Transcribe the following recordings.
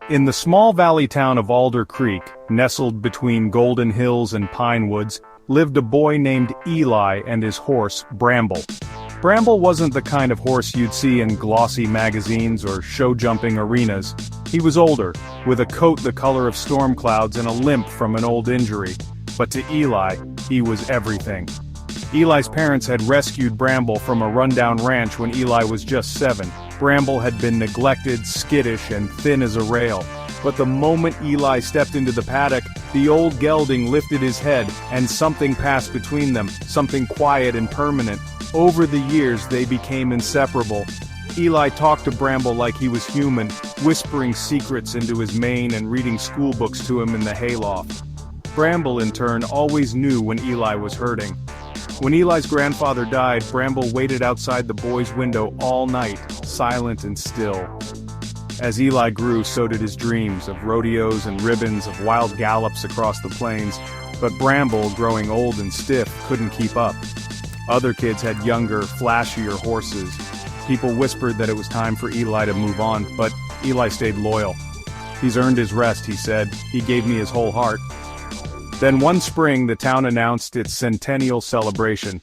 In the small valley town of Alder Creek, nestled between Golden Hills and Pine Woods, lived a boy named Eli and his horse, Bramble. Bramble wasn't the kind of horse you'd see in glossy magazines or show-jumping arenas. He was older, with a coat the color of storm clouds and a limp from an old injury. But to Eli, he was everything. Eli's parents had rescued Bramble from a rundown ranch when Eli was just 7. Bramble had been neglected, skittish, and thin as a rail. But the moment Eli stepped into the paddock, the old gelding lifted his head, and something passed between them, something quiet and permanent. Over the years they became inseparable. Eli talked to Bramble like he was human, whispering secrets into his mane and reading school books to him in the hayloft. Bramble, in turn, always knew when Eli was hurting. When Eli's grandfather died, Bramble waited outside the boy's window all night, silent and still. As Eli grew, so did his dreams of rodeos and ribbons, of wild gallops across the plains, but Bramble, growing old and stiff, couldn't keep up. Other kids had younger, flashier horses. People whispered that it was time for Eli to move on, but Eli stayed loyal. "He's earned his rest," he said. "He gave me his whole heart." Then one spring the town announced its centennial celebration.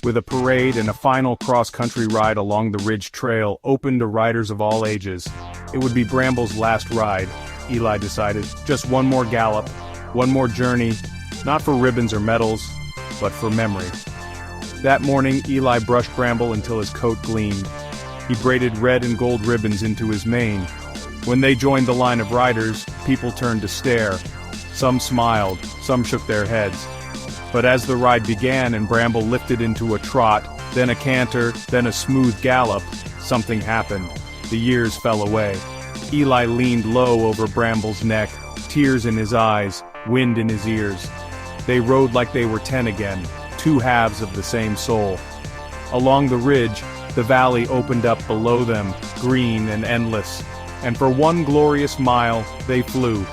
With a parade and a final cross-country ride along the Ridge Trail open to riders of all ages. It would be Bramble's last ride, Eli decided. Just one more gallop, one more journey, not for ribbons or medals, but for memory. That morning Eli brushed Bramble until his coat gleamed. He braided red and gold ribbons into his mane. When they joined the line of riders, people turned to stare. Some smiled, some shook their heads. But as the ride began and Bramble lifted into a trot, then a canter, then a smooth gallop, something happened. The years fell away. Eli leaned low over Bramble's neck, tears in his eyes, wind in his ears. They rode like they were 10 again, two halves of the same soul. Along the ridge, the valley opened up below them, green and endless. And for one glorious mile, they flew.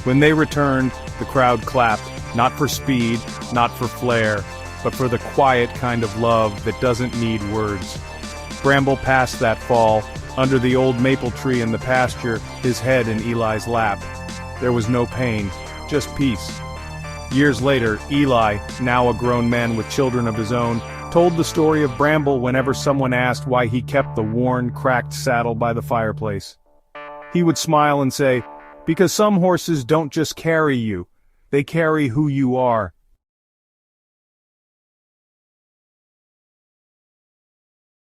When they returned, the crowd clapped, not for speed, not for flair, but for the quiet kind of love that doesn't need words. Bramble passed that fall, under the old maple tree in the pasture, his head in Eli's lap. There was no pain, just peace. Years later, Eli, now a grown man with children of his own, told the story of Bramble whenever someone asked why he kept the worn, cracked saddle by the fireplace. He would smile and say, "Because some horses don't just carry you, they carry who you are."